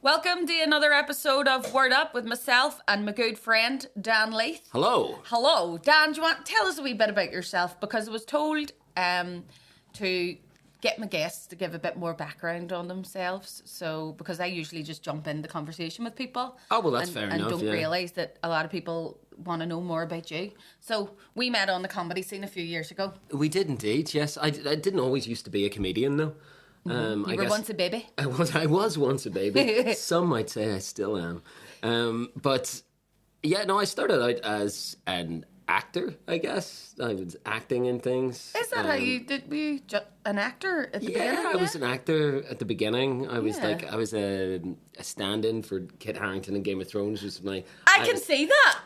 Welcome to another episode of Word Up with myself and my good friend Dan Leith. Hello. Hello. Dan, do you want to tell us a wee bit about yourself? Because I was told to get my guests to give a bit more background on themselves. So, because I usually just jump into conversation with people. Oh, well, that's fair enough. And don't realise that a lot of people want to know more about you. So, we met on the comedy scene a few years ago. We did indeed, yes. I didn't always used to be a comedian, though. You were once a baby. I was once a baby. Some might say I still am. But, yeah, no, I started out as an actor, I guess. I was acting in things. Is that how you did? Were you an actor at the beginning? Yeah, I was an actor at the beginning. I was Yeah. I was a stand-in for Kit Harington in Game of Thrones. Was I can see that.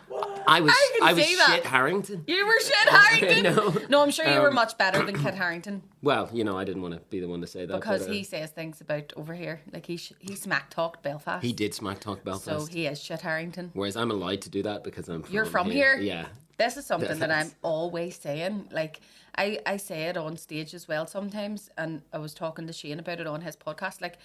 I was see that. Shit Harrington. You were Shit Harrington? No, I'm sure you were much better than Kit Harrington. Well, I didn't want to be the one to say that. Because but, he says things about over here. Like he smack talked Belfast. He did smack talk Belfast. So he is Shit Harrington. Whereas I'm allowed to do that because You're from here? Yeah. This is something that I'm always saying. Like, I say it on stage as well sometimes, and I was talking to Shane about it on his podcast. Like,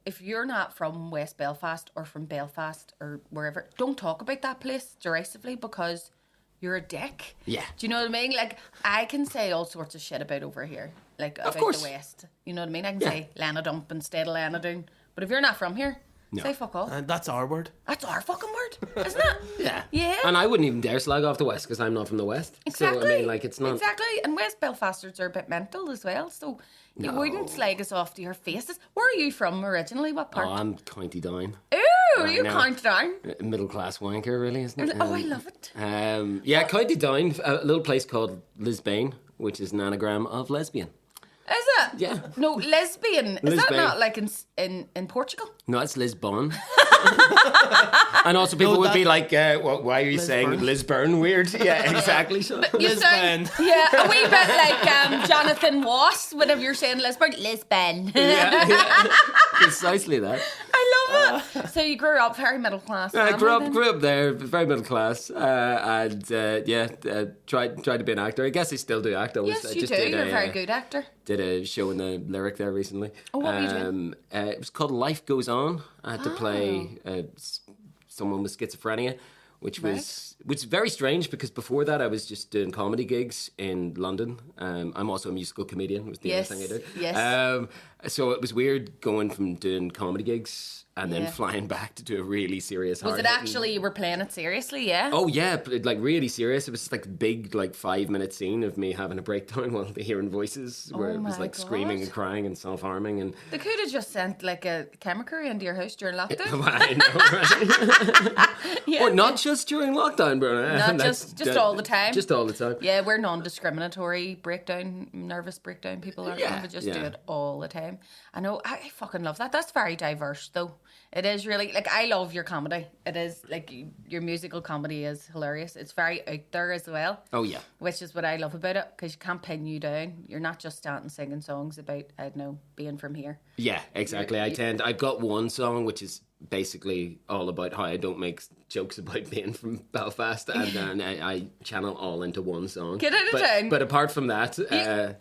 if you're not from West Belfast or from Belfast or wherever, don't talk about that place derisively because you're a dick. Yeah. Do you know what I mean? Like, I can say all sorts of shit about over here. Like, about course. the West. You know what I mean? I can say Lana Dump instead of Lana Doon. But if you're not from here, say fuck off. That's our word. That's our fucking word, isn't it? Yeah. Yeah. And I wouldn't even dare slag off the West because I'm not from the West. Exactly. So, I mean, like, it's not... Exactly. And West Belfasters are a bit mental as well, so you No. wouldn't slag us off to your faces. Where are you from originally? What part? Oh, I'm County Down. Ooh, you know. count down. Middle-class wanker, really, isn't it? Oh, I love it. Yeah, County Down, a little place called Lisbane, which is an anagram of lesbian. Is it? Yeah. No, lesbian. Is that Lisbane. not like in Portugal? No, it's Lisbon. And also people would be like, why are you saying Lisburn weird? Yeah, exactly. So. You sound, yeah, a wee bit like Jonathan Wass whenever you're saying Lisbon. Lisbon. yeah, precisely that. I love it. So you grew up very middle class. I family then? grew up there, very middle class, and tried to be an actor. I guess I still do act. Yes, you do. You're a very good actor. Did a show in the Lyric there recently. Oh, what were you doing? It was called Life Goes On. I had to play someone with schizophrenia, which was very strange because before that I was just doing comedy gigs in London. I'm also a musical comedian. Was the other thing I did. Yes. So it was weird going from doing comedy gigs and then flying back to do a really serious. Was it actually you were playing it seriously? Yeah. Oh yeah, but like really serious. It was like a big 5-minute scene of me having a breakdown while hearing voices where it was like screaming and crying and self-harming and. They could have just sent like a camera crew into your house during lockdown. I know, right? Yeah. Or not just during lockdown, Bronagh. Not just all the time. Just all the time. Yeah, we're non-discriminatory nervous breakdown people, aren't we? We just do it all the time. I know, I fucking love that. That's very diverse though. It is really, like, I love your comedy. It is, like, your musical comedy is hilarious. It's very out there as well. Oh, yeah. Which is what I love about it, because you can't pin you down. You're not just standing singing songs about, I don't know, being from here. Yeah, exactly. I've got one song which is basically all about how I don't make jokes about being from Belfast, and then I channel all into one song. Get it down. But apart from that...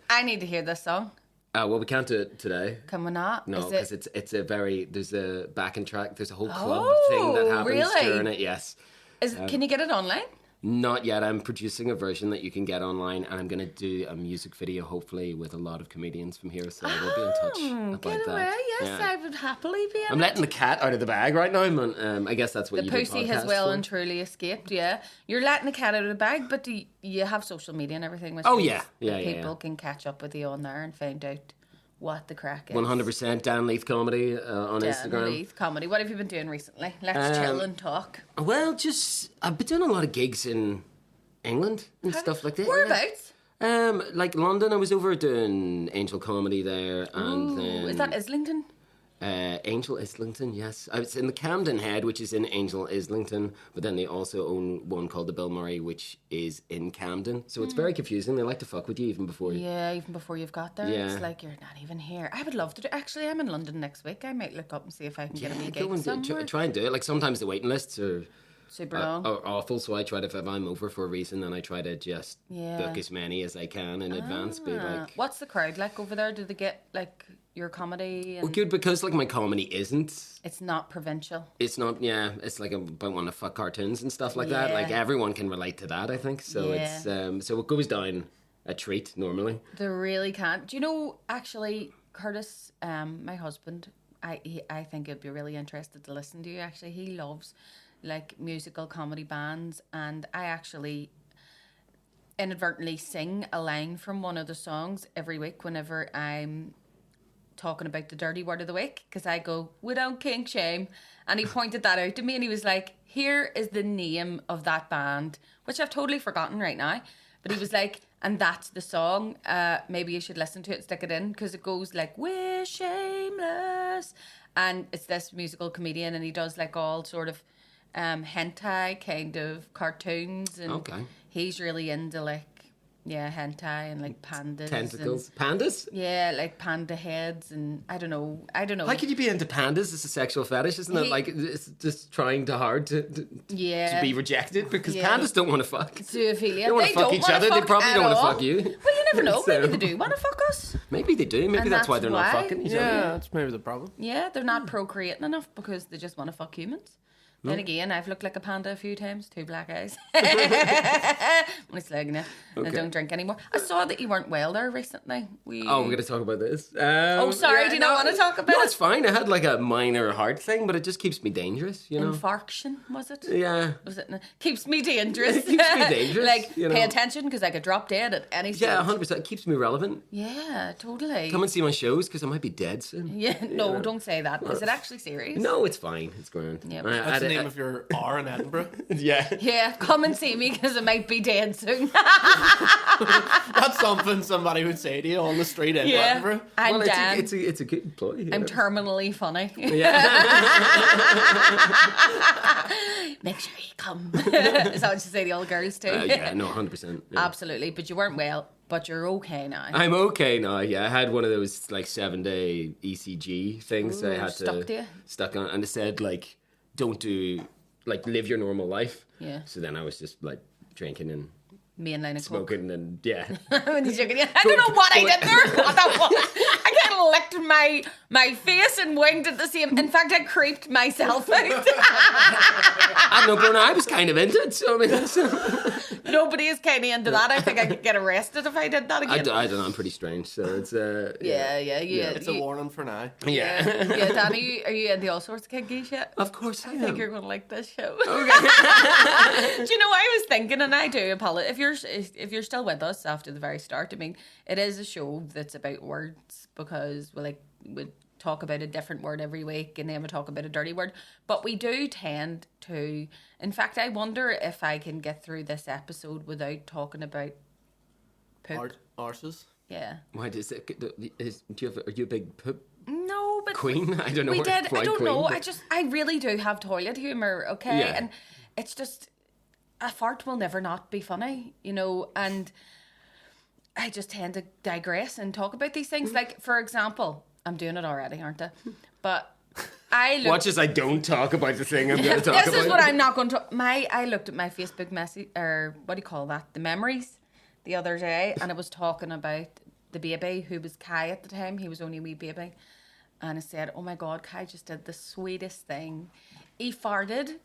I need to hear this song. Well, we can't do it today. Can we not? No, because it's a very... There's a backing track. There's a whole club thing that happens really? during it, yes. Can you get it online? Not yet. I'm producing a version that you can get online, and I'm going to do a music video, hopefully, with a lot of comedians from here, so we'll be in touch about get that. away, yes, Yeah. I would happily be in I'm letting the cat out of the bag right now, man. I guess that's what the you do pussy has podcasts well for. and truly escaped, yeah. You're letting the cat out of the bag, but do you have social media and everything? Which means that people can catch up with you on there and find out what the crack is. 100% Dan Leith Comedy on Instagram. Dan Leith Comedy. What have you been doing recently? Let's chill and talk. Well, I've been doing a lot of gigs in England and stuff like that. Whereabouts? Like London, I was over doing Angel Comedy there, and then Is that Islington? Angel Islington, yes. I was in the Camden Head, which is in Angel Islington, but then they also own one called the Bill Murray, which is in Camden. So it's very confusing. They like to fuck with you even before you... Yeah, even before you've got there. Yeah. It's like you're not even here. I would love to do... Actually, I'm in London next week. I might look up and see if I can get a wee go gig and somewhere. try and do it. Like sometimes the waiting lists are super long. are awful. So I try to, if I'm over for a reason, then I try to just book as many as I can in advance. Be like, what's the crowd like over there? Do they get like your comedy? And well, good, because like my comedy isn't. It's not provincial. It's not. Yeah, it's like about wanting to fuck cartoons and stuff like that. Like everyone can relate to that, I think. So it's so it goes down a treat normally. They really can't. Do you know, actually, Curtis, my husband, I think he'd be really interested to listen to you. Actually, he loves like musical comedy bands, and I actually inadvertently sing a line from one of the songs every week whenever I'm talking about the dirty word of the week, because I go, we don't kink shame, and he pointed that out to me and he was like, here is the name of that band, which I've totally forgotten right now, but he was like, and that's the song, maybe you should listen to it, stick it in, because it goes like, we're shameless, and it's this musical comedian and he does like all sort of hentai kind of cartoons, and he's really into like hentai and like pandas, tentacles, pandas. Yeah, like panda heads, and I don't know. How could you be into pandas? It's a sexual fetish, isn't it? Like it's just trying too hard to be rejected, because pandas don't want to fuck. Zoophilia. They don't want to fuck each other. They probably don't want to fuck you. Well, you never know. Maybe they do want to fuck us. Maybe they do. Maybe that's why they're not fucking each other. Yeah, that's maybe the problem. Yeah, they're not procreating enough because they just want to fuck humans. Then again, I've looked like a panda a few times, 2 black eyes. I'm slagging it. I don't drink anymore. I saw that you weren't well there recently. We're going to talk about this. Sorry, do you not want to talk about it? No, it's fine. I had like a minor heart thing, but it just keeps me dangerous, you know. Infarction, was it? Yeah. Was it? Keeps me dangerous. It keeps me dangerous. Like, pay attention, because I could drop dead at any stage. Yeah, 100%. It keeps me relevant. Yeah, totally. Come and see my shows, because I might be dead soon. Yeah, no, don't say that. Is it actually serious? No, it's fine. It's grand. Yeah. That's the name of your R in Edinburgh. Yeah, come and see me, because I might be dead soon. That's something somebody would say to you on the street in Edinburgh. I'm Dan. It's a good employee. Yeah. I'm terminally funny. Yeah. Make sure you come. Is that what you say to all the girls too? Yeah, no, 100%. Yeah. Absolutely. But you weren't well. But you're okay now. I'm okay now. Yeah, I had one of those like 7-day ECG things. Ooh, I had stuck on, and it said like, don't do like live your normal life. Yeah. So then I was just like drinking and mainline of smoking coke. And yeah. When he's joking, I don't know what I did there. What that was. I kind of licked my face and winked at the same. In fact, I creeped myself out. I don't know, Bronagh, I was kind of into it. So I mean, nobody is kind of into that. I think I could get arrested if I did that again. I don't know. I'm pretty strange, so it's yeah. It's a warning for now. Yeah. Yeah, Danny, are you into all sorts of kinky shit? Of course I am. I think you're going to like this show. Okay. Do you know, I was thinking, and I do apologize if you're still with us after the very start. I mean, it is a show that's about words, because we talk about a different word every week, and then we talk about a dirty word. But we do tend to, in fact, I wonder if I can get through this episode without talking about poop. Arses? Yeah. Why does it? Are you a big poop? No, but queen? I don't know. We did. I don't queen, know. but... I really do have toilet humor. Okay, yeah. And it's just a fart will never not be funny, you know, and I just tend to digress and talk about these things. Like, for example, I'm doing it already, aren't I? But watch as I don't talk about the thing I'm going to talk about. This is what I'm not going to. I looked at my Facebook message, or what do you call that? The memories, the other day, and it was talking about the baby who was Kai at the time. He was only a wee baby, and I said, "Oh my God, Kai just did the sweetest thing. He farted,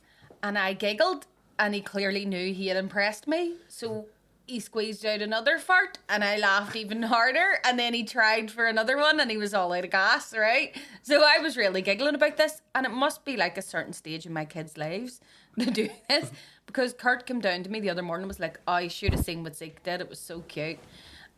and I giggled, and he clearly knew he had impressed me, so." He squeezed out another fart, and I laughed even harder, and then he tried for another one, and he was all out of gas, right? So I was really giggling about this, and it must be like a certain stage in my kids' lives to do this, because Kurt came down to me the other morning and was like, oh, you should have seen what Zeke did, it was so cute.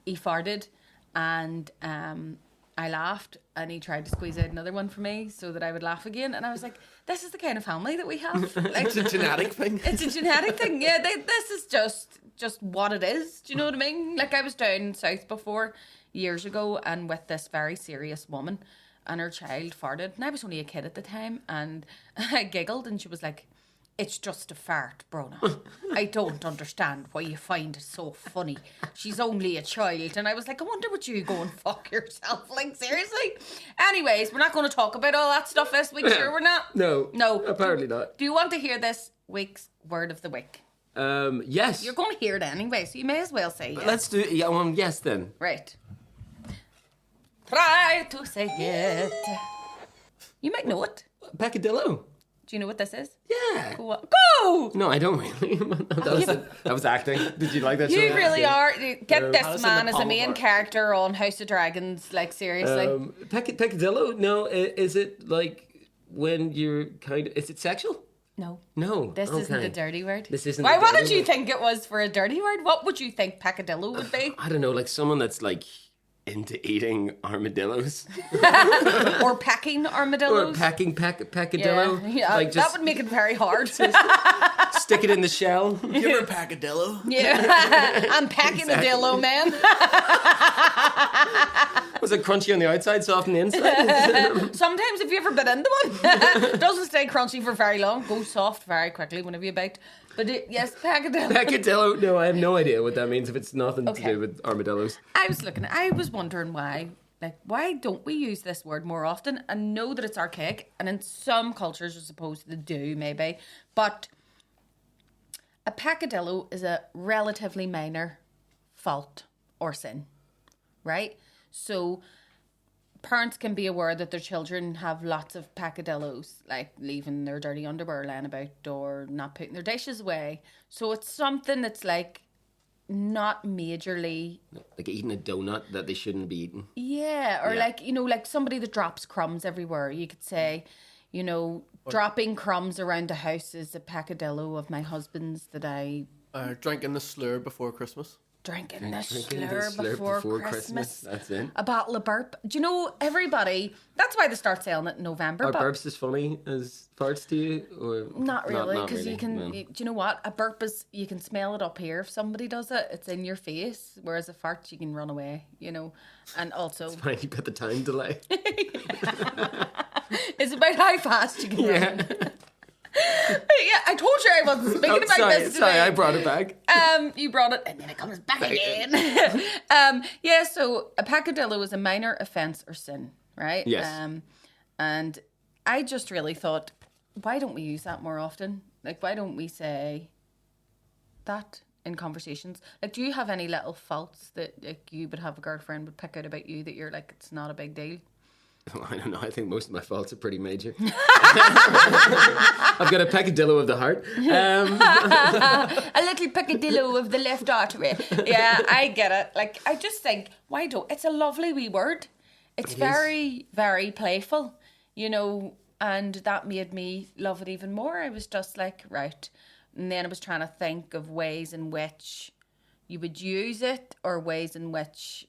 He farted, and I laughed, and he tried to squeeze out another one for me so that I would laugh again, and I was like, this is the kind of family that we have. Like, it's a genetic thing. It's a genetic thing, yeah. This is just what it is. Do you know what I mean? Like, I was down south before, years ago, and with this very serious woman, and her child farted, and I was only a kid at the time, and I giggled, and she was like, it's just a fart, Bronagh. I don't understand why you find it so funny. She's only a child. And I was like, I wonder would you go and fuck yourself? Like, seriously? Anyways, we're not going to talk about all that stuff this week, sure we're not? No. No. Apparently not. Do you want to hear this week's word of the week. Yes. You're going to hear it anyway, so you may as well say yes. Let's do yes then. Right. Try to say it. You might know it. Peccadillo. Do you know what this is? Yeah. Go! No, I don't really. that was acting. Did you like that? You show? really are. Get this Alice in man the as a Palm main Heart. character on House of Dragons. Like, seriously. Peccadillo? No, is it like when you're kind of... Is it sexual? No. No. This isn't okay. a dirty word. This isn't Why? a What dirty did you word. think it was for a dirty word? What would you think peccadillo would be? I don't know, like someone that's like into eating armadillos. Or packing Or armadillos? packing peccadillo. Yeah, Like that just would make it very hard. stick it in the shell. Give her a Peccadillo. Yeah, I'm packing a dillo, man. Was it crunchy on the outside, soft on the inside? Sometimes, if you ever bit into one, it doesn't stay crunchy for very long. Goes soft very quickly whenever you bite. But yes, peccadillo. Peccadillo? No, I have no idea what that means if it's nothing Okay. to do with armadillos. I was wondering why. Like, why don't we use this word more often? I know that it's archaic, and in some cultures, you're supposed to do, maybe. But a peccadillo is a relatively minor fault or sin, right? So parents can be aware that their children have lots of peccadillos, like leaving their dirty underwear laying about or not putting their dishes away. So it's something that's like not majorly... Like eating a donut that they shouldn't be eating. Yeah, or Yeah. like, you know, like somebody that drops crumbs everywhere. You could say, you know, dropping crumbs around the house is a peccadillo of my husband's that I Drinking the slur before Christmas. drinking the Drinking the slur slurp before Christmas. That's it. A bottle of burp. Do you know, everybody, that's why they start selling it in November. Are but burps as funny as farts to you? Or not really, because really, you can, no. do you know what? A burp is, you can smell it up here if somebody does it. It's in your face, whereas a fart, you can run away, you know. And also, Fine, you got the time delay. it's about how fast you can run. Yeah, I told you I wasn't speaking about sorry, this today. sorry, I brought it back. You brought it, and then it comes back again. Yeah, so a peccadillo is a minor offence or sin, right? Yes. And I just really thought, why don't we use that more often? Like, why don't we say that in conversations? Like, do you have any little faults that like you would have a girlfriend would pick out about you that you're like, it's not a big deal? I don't know. I think most of my faults are pretty major. I've got a peccadillo of the heart. A little peccadillo of the left artery. Yeah, I get it. Like, I just think, why don't... It's a lovely wee word. It's very, very playful, you know, and that made me love it even more. I was just like, right. And then I was trying to think of ways in which you would use it or ways in which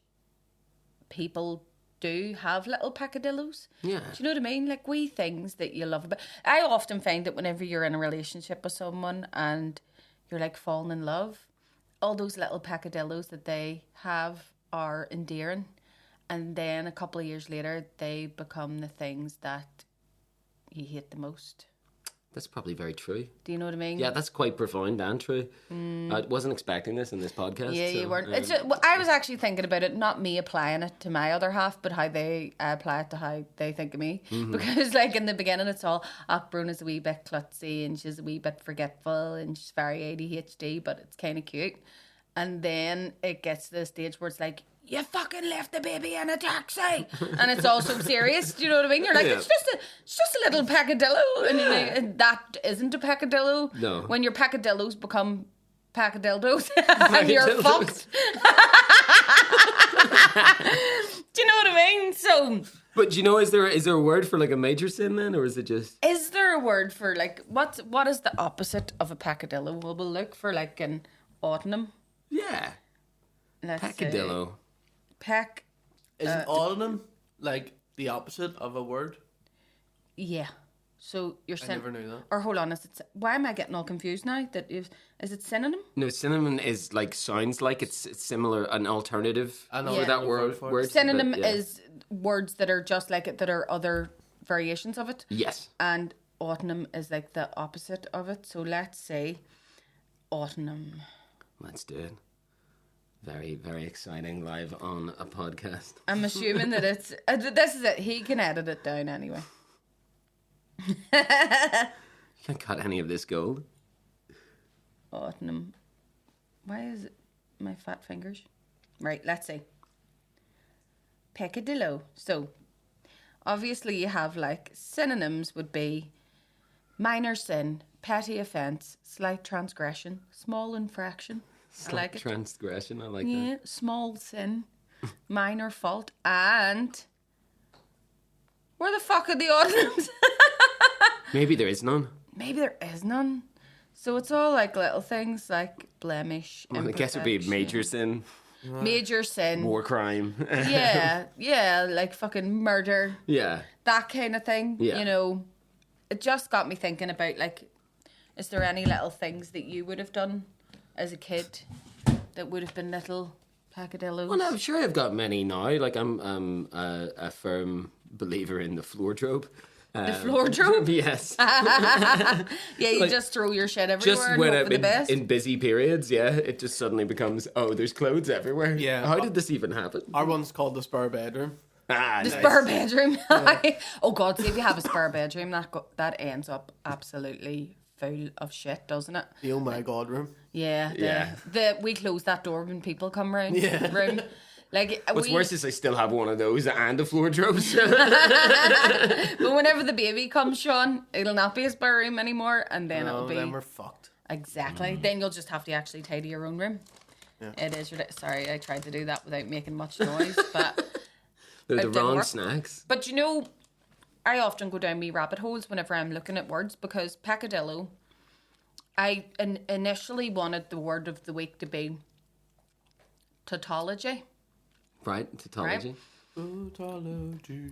people do have little peccadillos. Yeah. Do you know what I mean? Like wee things that you love about. I often find that whenever you're in a relationship with someone and you're like falling in love, all those little peccadillos that they have are endearing. And then a couple of years later, they become the things that you hate the most. That's probably very true. Do you know what I mean? Yeah, that's quite profound and true. I wasn't expecting this in this podcast. Yeah, so, you weren't. It's just, well, I was actually thinking about it, not me applying it to my other half, but how they apply it to how they think of me. Because, like, in the beginning, it's all, Bruna's a wee bit klutzy and she's a wee bit forgetful and she's very ADHD, but it's kind of cute. And then it gets to the stage where it's like, you fucking left the baby in a taxi, and it's all so serious. Do you know what I mean? You're like, Yeah. it's just a little peccadillo, and you're like, and that isn't a peccadillo. No. When your peccadillos become peccadillos, and you're fucked. Do you know what I mean? So, But do you know, is there a word for like a major sin then, or is it just... is there a word for like what is the opposite of a peccadillo? Well, we'll look for like an autonym. Yeah. Let's Peccadillo. say. Peck. Isn't autonym like the opposite of a word? Yeah. So you're I saying, never knew that. or hold on, why am I getting all confused now? Is it synonym? No, synonym is like, sounds like it's similar, an alternative An for alternative that word for it. word. Synonym but, yeah. is words that are just like it, that are other variations of it. Yes. And autonym is like the opposite of it. So let's say autonym. Let's do it. Very, very exciting live on a podcast. I'm assuming that it's... this is it. He can edit it down anyway. Can't cut any of this gold. Autumn. Why is it my fat fingers? Right, let's see. Peccadillo. So, obviously you have like synonyms would be minor sin, petty offence, slight transgression, small infraction. I like it. Transgression, I like Yeah, small sin, minor fault, and where the fuck are the odd ones? Maybe there is none. Maybe there is none. So it's all like little things like blemish. Well, I guess it'd be major sin, Major sin. war crime. Yeah, like fucking murder. Yeah. That kind of thing. Yeah. You know, it just got me thinking about like, is there any little things that you would have done as a kid that would have been little peccadillos? Well, no, I'm sure I've got many now. Like I'm a firm believer in the floor-drobe. The floor-drobe? Yes. Yeah, you like, just throw your shit everywhere Just and when hope I'm for the best. in busy periods, yeah, it just suddenly becomes, oh, there's clothes everywhere. Yeah. How did this even happen? Our one's called the spare bedroom. Ah, The nice. spare bedroom. Oh God, see if you have a spare bedroom, that ends up absolutely full of shit, doesn't it? The oh my god room. Yeah. We close that door when people come round the room. Like What's worse is I still have one of those and a floor-drobe. But whenever the baby comes, Sean, it'll not be a spare room anymore, and then it'll be Then we're fucked. exactly. Then you'll just have to actually tidy your own room. Yeah. It is. Sorry, I tried to do that without making much noise, but. They're the It didn't wrong work. snacks. But you know, I often go down me rabbit holes whenever I'm looking at words because peccadillo, I initially wanted the word of the week to be tautology. Right? Tautology. Tautology.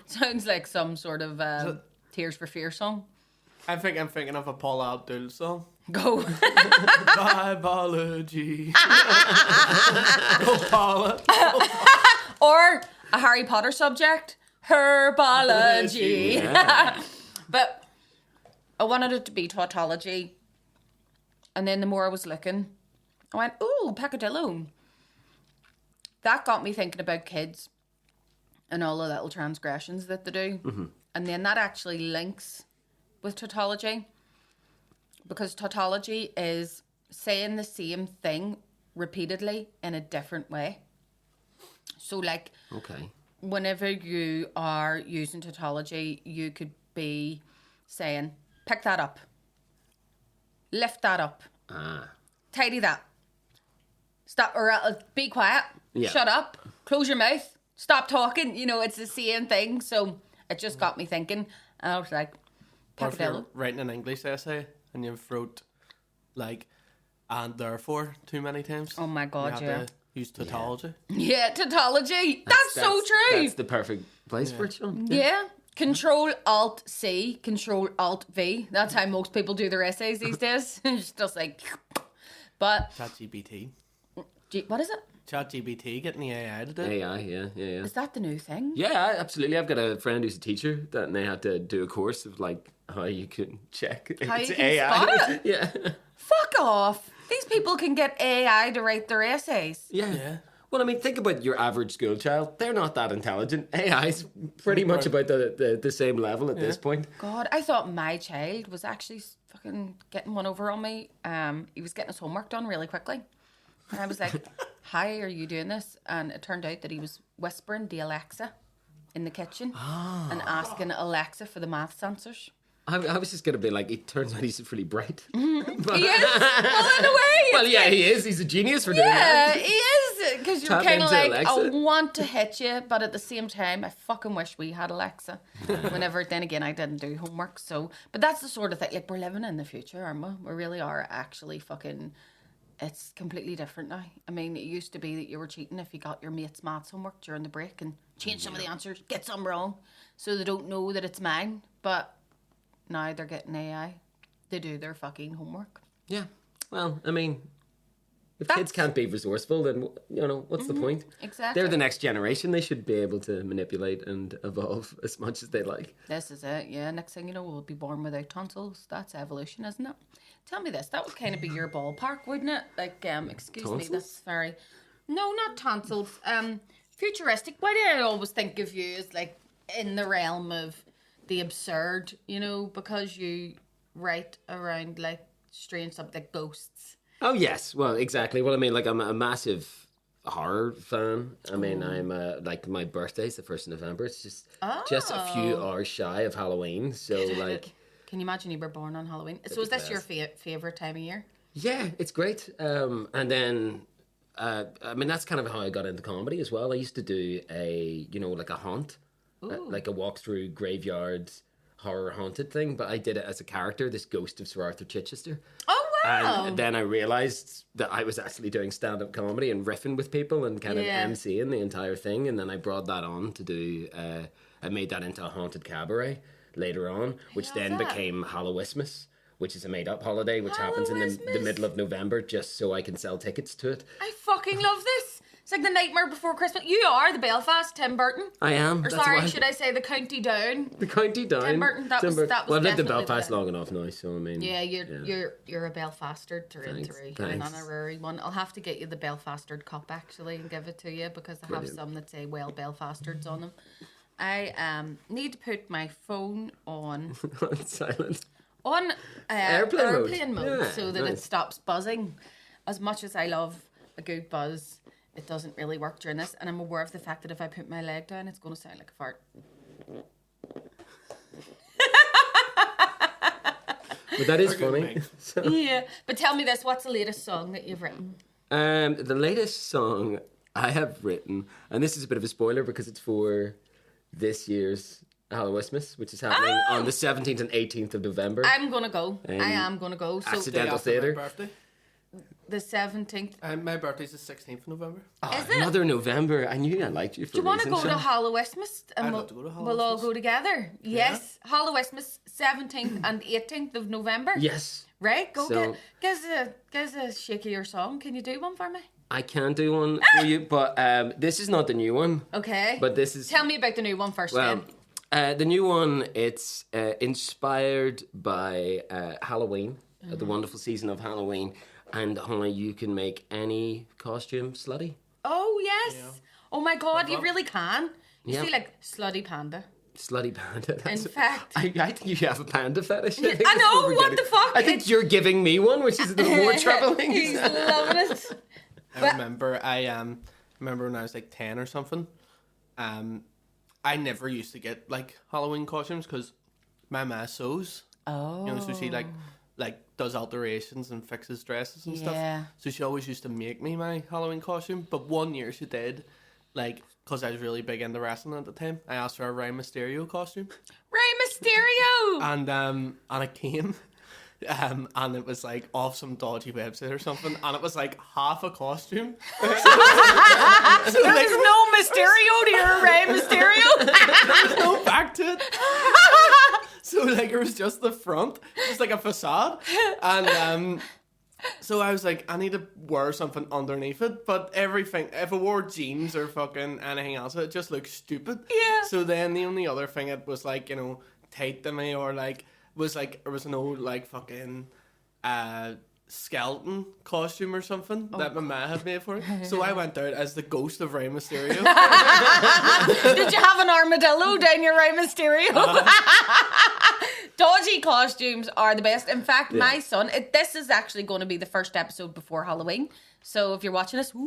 Sounds like some sort of Tears for Fears song. I'm thinking of a Paula Abdul song. Go. Bibology. Go Paula. Or a Harry Potter subject, herbology. Yeah. But I wanted it to be tautology. And then the more I was looking, I went, ooh, peccadillo. That got me thinking about kids and all the little transgressions that they do. Mm-hmm. And then that actually links with tautology. Because tautology is saying the same thing repeatedly in a different way. So like, Okay. whenever you are using tautology, you could be saying, pick that up, lift that up, tidy that, stop, or be quiet, Yeah. shut up, close your mouth, stop talking. You know, it's the same thing. So it just got me thinking. And I was like, Or if you're peccadillo. writing an English essay and you've wrote like and therefore too many times. Oh my God, you yeah. have to use tautology. Yeah, tautology. That's so true. That's the perfect place for it, Sean. Yeah. Control Alt C, Control Alt V. That's how most people do their essays these days. It's just like, but ChatGPT. what is it? ChatGPT getting the AI to do it. AI, yeah. Is that the new thing? Yeah, absolutely. I've got a friend who's a teacher and they had to do a course of like how you can check How it's you can AI. spot it? Yeah. Fuck off. These people can get AI to write their essays. Yeah. Well, I mean, think about your average school child. They're not that intelligent. AI's pretty much about the same level at this point. God, I thought my child was actually fucking getting one over on me. He was getting his homework done really quickly. And I was like, how are you doing this? And it turned out that he was whispering to Alexa in the kitchen and asking Alexa for the maths answers. I was just going to be like, it turns out he's really bright. But, He is. Well, in a way. well, yeah, he is. He's a genius for doing Yeah, that. he is. Because you're Tap kind of into like, I Alexa. want to hit you, but at the same time, I fucking wish we had Alexa. Whenever, then again, I didn't do homework. So, but that's the sort of thing. Like, we're living in the future, aren't we? We really are actually fucking. It's completely different now. I mean, it used to be that you were cheating if you got your mate's maths homework during the break and change some of the answers, get some wrong, so they don't know that it's mine. But now they're getting AI. They do their fucking homework. Yeah. Well, I mean, if That's- kids can't be resourceful, then, you know, what's the point? Exactly. They're the next generation. They should be able to manipulate and evolve as much as they like. This is it, yeah. Next thing you know, we'll be born without tonsils. That's evolution, isn't it? Tell me this. That would kind of be your ballpark, wouldn't it? Like, excuse me, Tonsils? that's very... No, not tonsils. Futuristic. Why do I always think of you as, like, in the realm of the absurd, you know, because you write around, like, strange stuff like ghosts. Oh yes, well exactly. Well, I mean, like I'm a massive horror fan. I mean, I'm like my birthday's the 1st of November. It's just a few hours shy of Halloween. So like, can you imagine you were born on Halloween? So is this your favorite time of year? yeah, it's great. And then I mean that's kind of how I got into comedy as well. I used to do like a haunt, like a walk through graveyards horror haunted thing, but I did it as a character, this ghost of Sir Arthur Chichester. Oh wow! And then I realised that I was actually doing stand-up comedy and riffing with people and kind of MCing the entire thing, and then I brought that on to do, I made that into a haunted cabaret later on, which then became Hallowismas, which is a made-up holiday, which happens in the middle of November, just so I can sell tickets to it. I fucking love this! It's like the Nightmare Before Christmas. You are the Belfast Tim Burton. I am. Or sorry, should I say the County Down? The County Down. Tim Burton. That was well, I've lived in definitely Belfast long enough now, so I mean. Yeah, you're a Belfastard through and through. You're an honorary one. I'll have to get you the Belfastard cup actually and give it to you because I have some that say well Belfastards on them. I need to put my phone on silent. On airplane mode so that it stops buzzing. As much as I love a good buzz, it doesn't really work during this, and I'm aware of the fact that if I put my leg down, it's going to sound like a fart. But that is funny. So. Yeah, but tell me this: what's the latest song that you've written? The latest song I have written, and this is a bit of a spoiler because it's for this year's Hallowismas, which is happening on the 17th and 18th of November. I'm gonna go. I am gonna go. So Accidental Theatre. The 17th. My birthday's the 16th of November. Oh, is it? Another November. I knew I liked you for Do you want to go to Hallowismas? I'd love to go to Hallowismas. We'll all go together. Yes. Yeah. Hallowismas, 17th and 18th of November. Yes. Right, go give us a shakier song. Can you do one for me? I can do one for you, but this is not the new one. Okay. But this is... Tell me about the new one first, then. The new one, it's inspired by Halloween, the wonderful season of Halloween, and how you can make any costume slutty. Oh, yes. Yeah. Oh, my God, you really can. You see, like, slutty panda. Slutty panda. In fact... I think you have a panda fetish. I know, what the fuck? I think you're giving me one, which is a little more troubling. He's loving it. I remember when I was like 10 or something, I never used to get like Halloween costumes because my ma sews. Oh. You know, so she like does alterations and fixes dresses and stuff. So she always used to make me my Halloween costume. But one year she did, like, because I was really big into wrestling at the time, I asked for a Rey Mysterio costume. Rey Mysterio! And it came. And it was like off some dodgy website or something, and it was like half a costume. So there was no Mysterio to your Rey Mysterio. There was no back to it. So like it was just the front, just like a facade, and so I was like, I need to wear something underneath it, but everything, if I wore jeans or fucking anything else, it just looked stupid. Yeah. So then the only other thing it was like, you know, tight to me or like. Was like there was no like fucking skeleton costume or something that my ma had made for it. So I went out as the ghost of Rey Mysterio. Did you have an armadillo down your Rey Mysterio? Dodgy costumes are the best. In fact, my son, this is actually going to be the first episode before Halloween. So if you're watching this, spooky.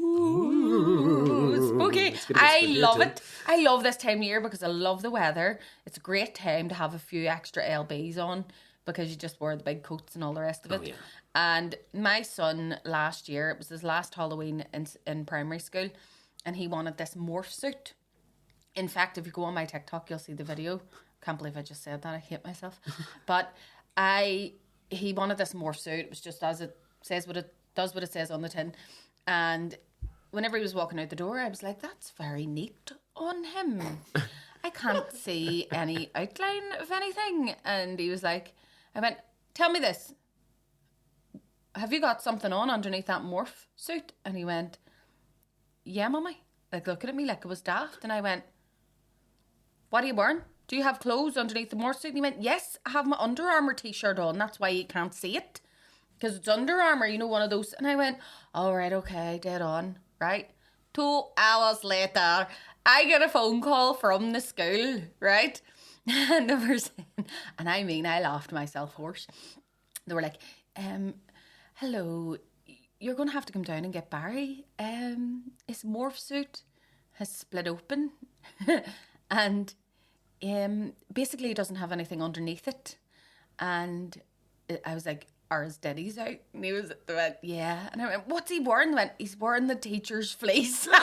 I love it. I love this time of year because I love the weather. It's a great time to have a few extra LBs on because you just wear the big coats and all the rest of it. Oh, yeah. And my son last year, it was his last Halloween in primary school, and he wanted this morph suit. In fact, if you go on my TikTok, you'll see the video. Can't believe I just said that. I hate myself. But he wanted this morph suit. It was just as it says does what it says on the tin. And whenever he was walking out the door, I was like, that's very neat on him. I can't see any outline of anything. And he was like, I went, tell me this. Have you got something on underneath that morph suit? And he went, yeah, mummy. Like looking at me like it was daft. And I went, what are you wearing? Do you have clothes underneath the morph suit? And he went, yes, I have my Under Armour t-shirt on. That's why you can't see it. Because it's Under Armour, you know, one of those. And I went, all right, okay, dead on, right? 2 hours later, I get a phone call from the school, right? And they were saying, and I mean, I laughed myself hoarse. They were like, hello, you're going to have to come down and get Barry. His morph suit has split open and basically he doesn't have anything underneath it. And I was like, are his daddies out? And he went, yeah. And I went, what's he wearing? He went, he's wearing the teacher's fleece. So I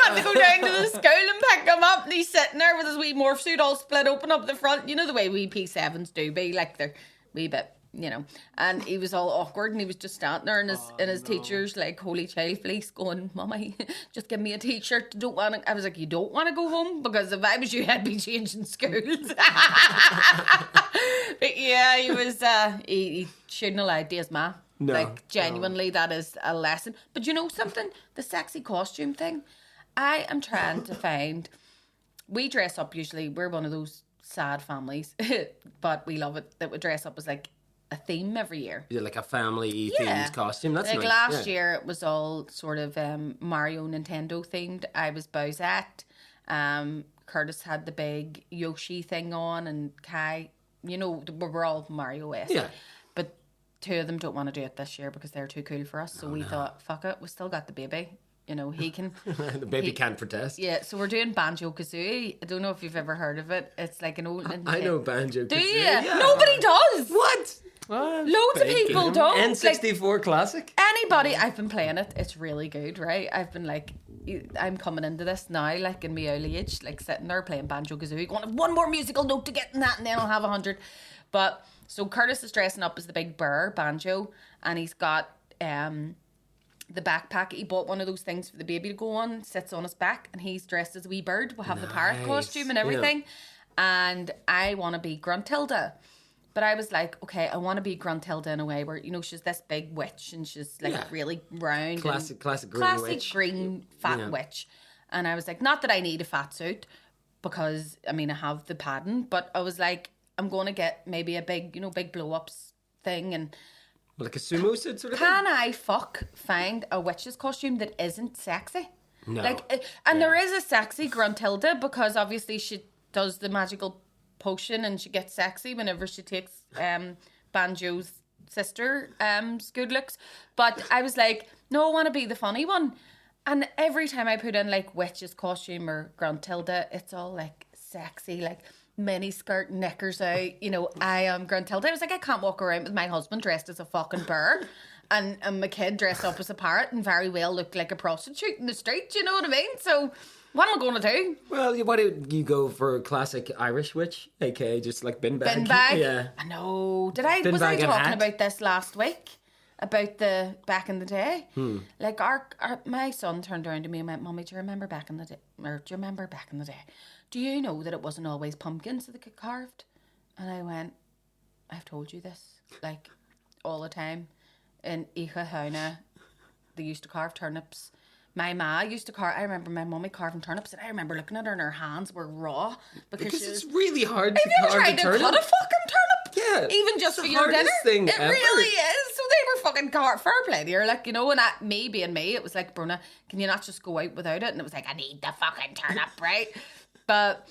had to go down to the school and pick him up, and he's sitting there with his wee morph suit all split open up the front. You know the way wee P7s do be, like they're wee bit, you know. And he was all awkward, and he was just standing there in his teacher's like holy child fleece going, Mummy, just give me a t-shirt. Don't want to. I was like, you don't want to go home? Because if I was you, I'd be changing schools. But yeah, he was, he shouldn't have lied to his ma. No, like, genuinely, that is a lesson. But you know something? The sexy costume thing, I am trying to find... We dress up usually, we're one of those sad families, but we love it, that we dress up as like a theme every year. Yeah, like a family themed costume. That's like nice. Last year, it was all sort of Mario Nintendo themed. I was Bowsette. Curtis had the big Yoshi thing on, and Kai... You know, we're all Mario-esque. Yeah. But two of them don't want to do it this year because they're too cool for us. So we thought, fuck it, we still got the baby. You know, he can... The baby can't protest. Yeah, so we're doing Banjo-Kazooie. I don't know if you've ever heard of it. It's like an old... I know Banjo-Kazooie. Do you? Yeah. Nobody does. What? Loads of people don't. N64 classic? Anybody... I've been playing it. It's really good, right? I've been like... I'm coming into this now, like in my early age, like sitting there playing Banjo-Kazooie, going, one more musical note to get in that, and then I'll have 100. But, so Curtis is dressing up as the big bear, Banjo, and he's got the backpack. He bought one of those things for the baby to go on, sits on his back, and he's dressed as a wee bird. We'll have the parrot costume and everything. Yeah. And I want to be Gruntilda. But I was like, okay, I want to be Gruntilda in a way where, you know, she's this big witch and she's like really round. Classic green fat witch. And I was like, not that I need a fat suit because, I mean, I have the padding, but I was like, I'm going to get maybe a big, you know, big blow-ups thing. And like a sumo suit sort of thing? Can I find a witch's costume that isn't sexy? No. Like, and there is a sexy Gruntilda because obviously she does the magical potion and she gets sexy whenever she takes Banjo's sister's good looks. But I was like, no, I want to be the funny one. And every time I put in like witch's costume or Gruntilda, it's all like sexy, like mini skirt, knickers out, you know, I am Gruntilda. I was like, I can't walk around with my husband dressed as a fucking bear and my kid dressed up as a parrot and very well looked like a prostitute in the street, you know what I mean? So what am I going to do? Well, why don't you go for a classic Irish witch, aka just like bin bag? Bin bag? Yeah. I know. Was I talking about this last week? About the back in the day? Like my son turned around to me and went, Mommy, do you remember back in the day? Or do you remember back in the day? Do you know that it wasn't always pumpkins that they get carved? And I went, I've told you this, like, all the time. In Icha they used to carve turnips. My ma used to carve. I remember my mummy carving turnips, and I remember looking at her, and her hands were raw because it's really hard to carve a turnip. Have you ever tried to cut a fucking turnip? Yeah, even just for the your dinner. Thing it ever. Really is. So they were fucking fair play here, like, you know. And me being me, it was like, Bronagh, can you not just go out without it? And it was like, I need the fucking turnip, right? But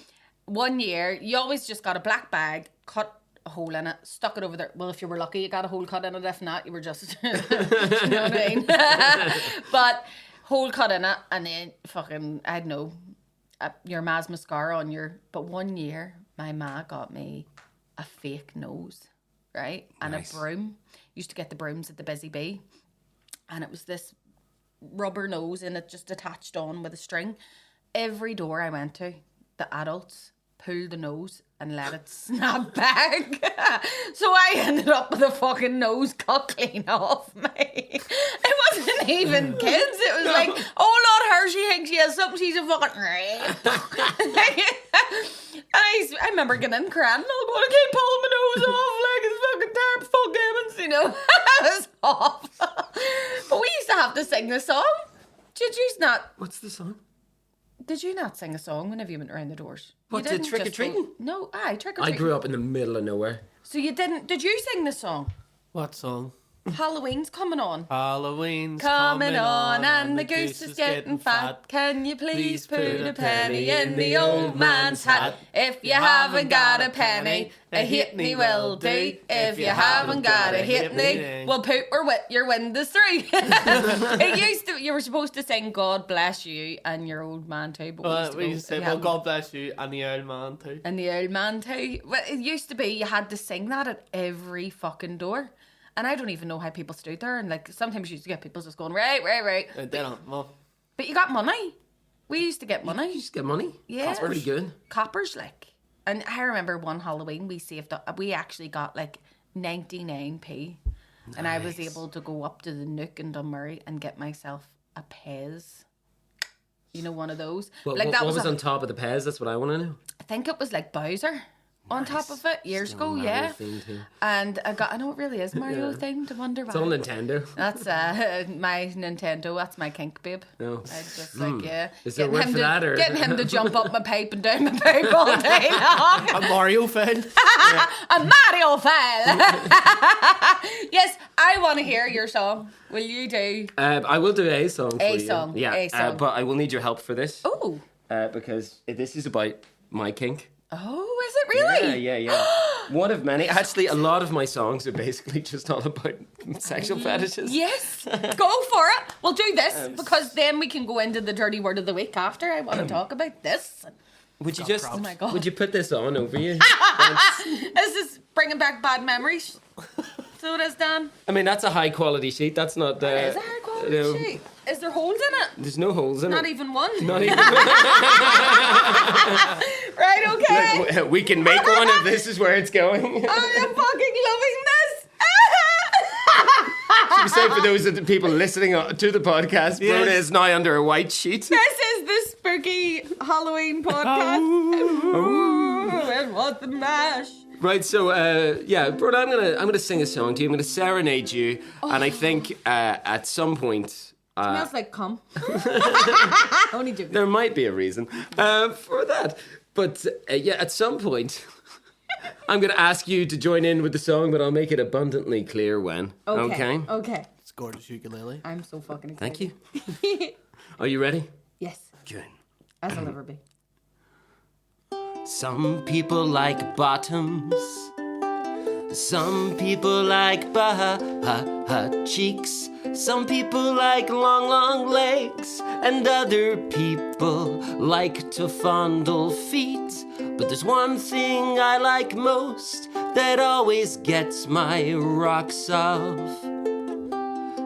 one year, you always just got a black bag, cut a hole in it, stuck it over there. Well, if you were lucky, you got a hole cut in it. If not, you were just, you know what I mean? But hole cut in it, and then fucking, I don't know, your ma's mascara on your... But one year, my ma got me a fake nose, right? And a broom. Used to get the brooms at the Busy Bee. And it was this rubber nose, and it just attached on with a string. Every door I went to, the adults pulled the nose and let it snap back. So I ended up with a fucking nose cut clean off me. It wasn't even kids. It was like, oh, not her. She thinks she has something. She's a fucking... And I remember getting in crying. I'm going to keep pulling my nose off like it's fucking terrible. Fuck Evans, you know. It was awful. But we used to have to sing the song. Did you not? What's the song? Did you not sing a song whenever you went around the doors? What, the trick or treating? No, trick or treating. I grew up in the middle of nowhere. So you didn't? Did you sing the song? What song? Halloween's coming on. Halloween's Coming on, and the goose is getting fat. Can you please put a penny in the old man's hat? If you haven't got a penny, a halfpenny will do. If you haven't got a halfpenny, we'll put your windows through. It used to. You were supposed to sing "God bless you" and your old man too, but we used to say, well, God bless you and the old man too. And the old man too. Well, it used to be you had to sing that at every fucking door. And I don't even know how people stood there. And like sometimes you used to get people just going, right. They don't. Well, but you got money. We used to get money. You just get money? Yeah. That's pretty good. Coppers, like. And I remember one Halloween we actually got like 99p. Nice. And I was able to go up to the Nook in Dunmurry and get myself a Pez. You know, one of those. Well, like what was on top of the Pez? That's what I want to know. I think it was like Bowser. On top of it, years ago, yeah. And I know it really is Mario themed. I wonder why. It's all Nintendo. That's my Nintendo. That's my kink, babe. No. I just like, yeah. Is there a word for that? Or? Getting him to jump up my pipe and down my pipe all day long. A Mario fail. A Mario fail. Yes, I want to hear your song. Will you do? I will do a song for you. A song. Yeah. A song. But I will need your help for this. Oh. Because this is about my kink. Oh, is it really? Yeah. One of many. Actually, a lot of my songs are basically just all about sexual fetishes. Yes, go for it. We'll do this because then we can go into the dirty word of the week after. I want to talk about this. Would you just? Oh my God. Would you put this on over you? This is bringing back bad memories. So it is, Dan. I mean, that's a high quality sheet. That's not the. It is a high quality sheet. Is there holes in it? There's no holes in Not it. even one. Not even. Right, okay. Look, we can make one if this is where it's going. I am fucking loving this. Should we say for those of the people listening to the podcast, Bronagh is now under a white sheet. This is the spooky Halloween podcast. Ooh, and what the mash. Right, so Bronagh, I'm gonna sing a song to you. I'm gonna serenade you, and I think at some point. Smells like cum. Only joking. There might be a reason for that. But at some point, I'm going to ask you to join in with the song, but I'll make it abundantly clear when. Okay? It's gorgeous ukulele. I'm so fucking excited. Thank you. Are you ready? Yes. Good. As I'll ever be. Some people like bottoms. Some people like cheeks. Some people like long, long legs. And other people like to fondle feet. But there's one thing I like most that always gets my rocks off.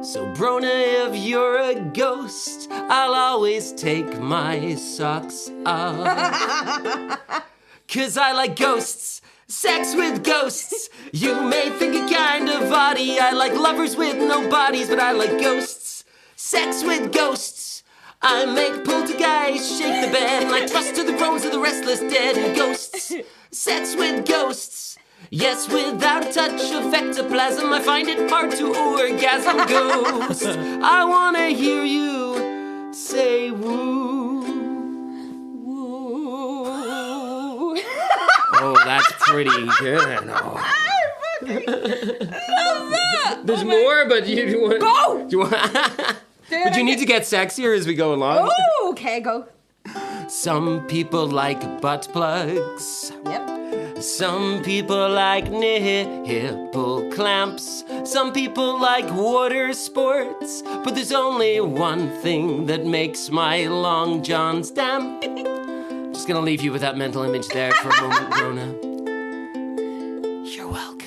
So Bronagh, if you're a ghost, I'll always take my socks off. 'Cause I like ghosts. Sex with ghosts. You may think it kind of oddie. I like lovers with no bodies, but I like ghosts. Sex with ghosts. I make poltergeists shake the bed, and I trust to the groans of the restless dead. Ghosts. Sex with ghosts. Yes, without a touch of ectoplasm, I find it hard to orgasm. Ghosts. I wanna hear you say woo. Oh, that's pretty good. Oh. I fucking love that. There's more, but you want... Go! You want, but you need to get sexier as we go along. Oh, okay, go. Some people like butt plugs. Yep. Some people like nipple clamps. Some people like water sports. But there's only one thing that makes my long johns damp. Just gonna leave you with that mental image there for a moment, Bronagh. You're welcome.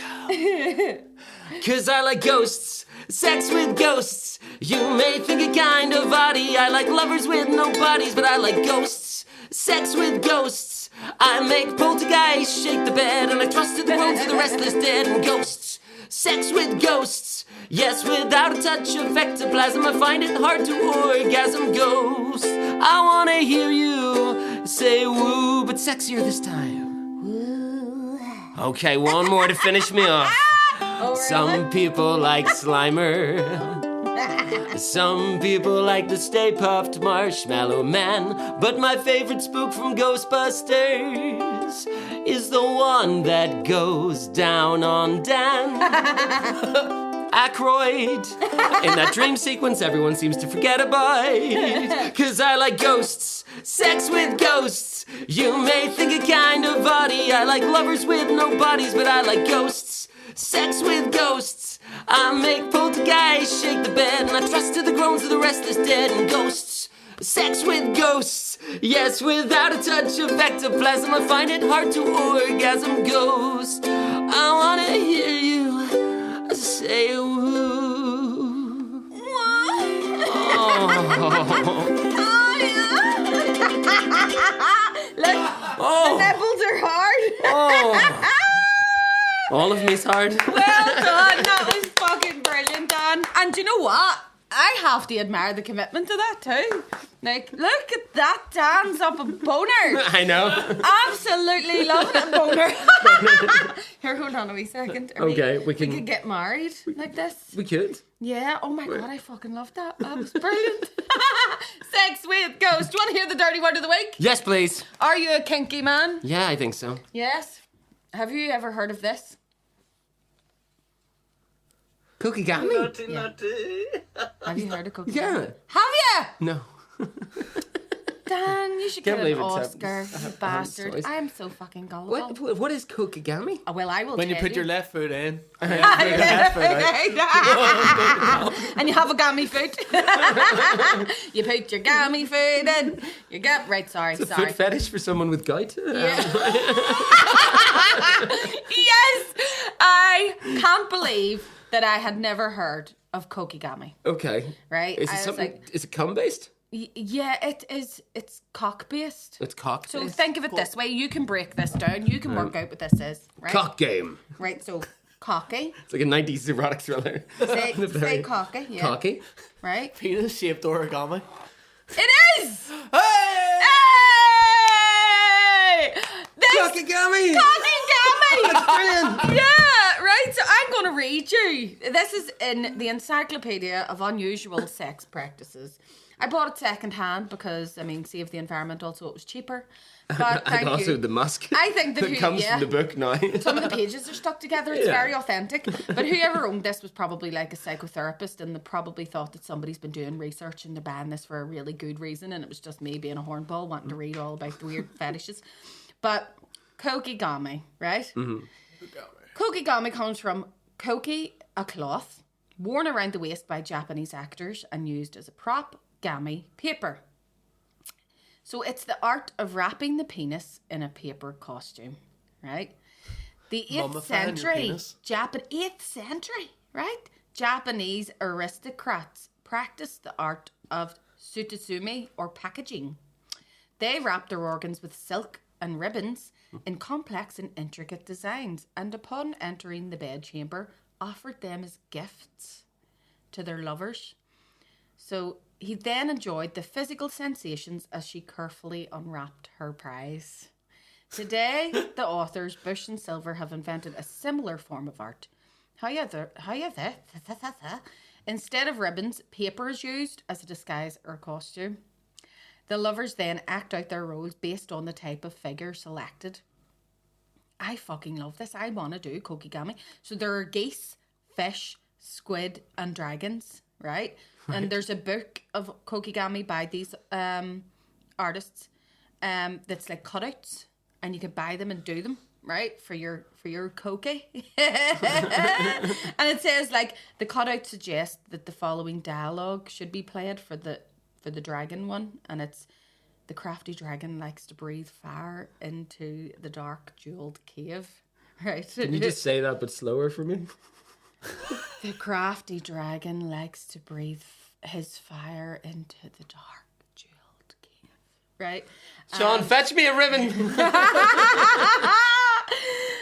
'Cause I like ghosts, sex with ghosts. You may think it kind of oddie. I like lovers with no bodies, but I like ghosts, sex with ghosts. I make poltergeists shake the bed, and I trust to the groans of the restless dead. And ghosts, sex with ghosts. Yes, without a touch of ectoplasm, I find it hard to orgasm. Ghost, I wanna hear you say woo, but sexier this time. Woo. Okay, one more to finish me off. Oh, really? Some people like Slimer. Some people like the Stay Puft Marshmallow Man. But my favorite spook from Ghostbusters is the one that goes down on Dan. Aykroyd. In that dream sequence, everyone seems to forget about. 'Cause I like ghosts, sex with ghosts. You may think it kind of oddie. I like lovers with no bodies, but I like ghosts, sex with ghosts. I make poltergeists shake the bed, and I trust to the groans of the restless dead. And ghosts, sex with ghosts. Yes, without a touch of ectoplasm, I find it hard to orgasm. Ghost, I wanna hear you say woo. Look, the nipples are hard. All of me's hard. Well done. That was fucking brilliant, Dan. And do you know what? I have to admire the commitment to that too. Like, look at that dance up a boner. I know. Absolutely loving a boner. Here, hold on a wee second. Okay, we We could get married like this. We could. Yeah. Oh my god, I fucking loved that. That was brilliant. Sex with ghosts. Do you want to hear the dirty word of the week? Yes, please. Are you a kinky man? Yeah, I think so. Yes. Have you ever heard of this? Cookie got me. Have you heard of cookie? Yeah. Have you? No. Dan, you should Can't get an believe it's Oscar, you bastard. choice. I am so fucking gullible. What is kokigami? Oh, well, I will When you tell put your left foot in. and you have a gammy foot. You put your gammy foot in. You get right. Sorry. It's a foot fetish for someone with gout. Yeah. Yes, I can't believe that I had never heard of kokigami. Okay. Right? Is it I was something? like, Is it cum based? Yeah, it is. It's cock based. It's cock. So think of it this way: you can break this down. You can work out what this is. Right? Cock game. Right. So cocky. It's like a 90s erotic thriller. Say cocky. Yeah. Cocky. Right. Penis shaped origami. It is. Hey! Hey! This Kokigami. Kokigami! Brilliant. Yeah, right. So I'm going to read you. This is in the Encyclopedia of Unusual Sex Practices. I bought it second hand because, I mean, save the environment. Also, it was cheaper. But thank and also you. the musk. I think that that comes from the book now. Some of the pages are stuck together. It's very authentic. But whoever owned this was probably like a psychotherapist, and they probably thought that somebody's been doing research and they're buying this for a really good reason, and it was just me being a hornball wanting to read all about the weird fetishes. But kokigami, right? Mm-hmm. Kokigami comes from koki, a cloth, worn around the waist by Japanese actors and used as a prop, gami, paper. So it's the art of wrapping the penis in a paper costume, right? The 8th century, 8th century, right? Japanese aristocrats practiced the art of sutasumi or packaging. They wrapped their organs with silk and ribbons in complex and intricate designs, and upon entering the bedchamber, offered them as gifts to their lovers. So he then enjoyed the physical sensations as she carefully unwrapped her prize. Today, the authors Bush and Silver have invented a similar form of art. However, instead of ribbons, paper is used as a disguise or costume. The lovers then act out their roles based on the type of figure selected. I fucking love this. I want to do kokigami. So there are geese, fish, squid, and dragons, right? And there's a book of kokigami by these artists that's like cutouts, and you could buy them and do them, right, for your koki. And it says like the cutout suggests that the following dialogue should be played for the dragon one, and it's: the crafty dragon likes to breathe fire into the dark jeweled cave. Right? Can you just say that but slower for me? The crafty dragon likes to breathe his fire into the dark jeweled cave. Right? Sean, fetch me a ribbon.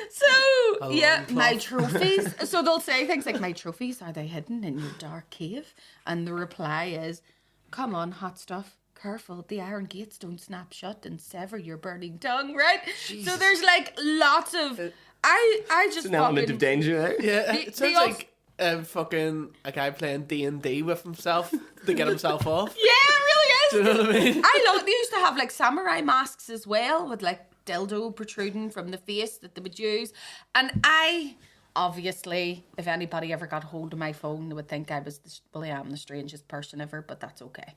So, yeah, my trophies. So they'll say things like, my trophies, are they hidden in your dark cave? And the reply is, come on, hot stuff. Careful, the iron gates don't snap shut and sever your burning tongue, right? Jesus. So there's like lots of... I just It's an element of danger there. Yeah, it sounds like fucking a guy playing D&D with himself to get himself off. Yeah, it really is. Do you know what I mean? They used to have like samurai masks as well with like dildo protruding from the face that they would use. And I obviously, if anybody ever got hold of my phone, they would think I was, I am the strangest person ever, but that's okay.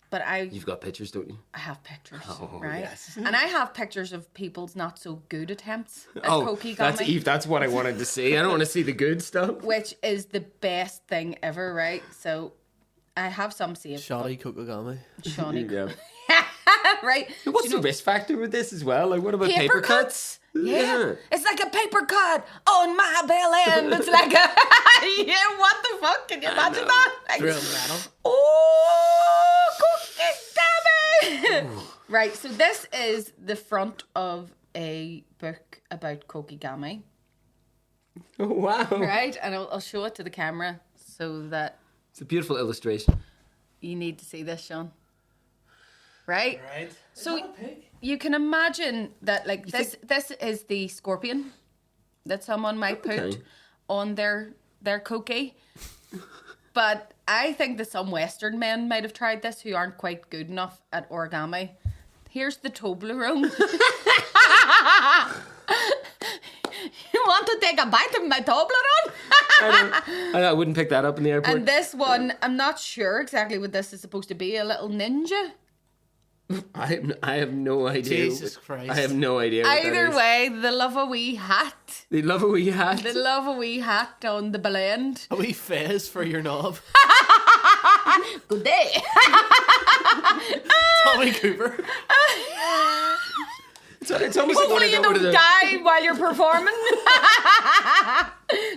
But You've got pictures, don't you? I have pictures, Oh, right? yes. And I have pictures of people's not so good attempts at Koki that's Gami, Eve. That's what I wanted to see. I don't want to see the good stuff. which is the best thing ever, right? So I have some saved. Shoddy Kokogami. Shawnee, Yeah. right? What's the risk factor with this as well? Like, what about Paper paper cuts? Yeah. It's like a paper cut on my bell end. It's like a yeah, what the fuck? Can you imagine that? Like, Real metal. oh, Koki Gami. Right, so this is the front of a book about Koki Gami. Oh, wow. Right, and I'll show it to the camera so that It's a beautiful illustration. you need to see this, Sean. Right? Right. So you can imagine that, like, this is the scorpion that someone might put Okay. on their Koki. But I think that some Western men might have tried this who aren't quite good enough at origami. Here's the Toblerone. You want to take a bite of my Toblerone? I wouldn't pick that up in the airport. And this one, I'm not sure exactly what this is supposed to be. A little ninja. I have no idea. Jesus Christ. I have no idea. What Either that is. way, they love a wee hat. They love a wee hat. They love a wee hat on the blend. A wee fez for your knob. Good day. Tommy Cooper. It's almost like Hopefully when I you go to don't the... die while you're performing.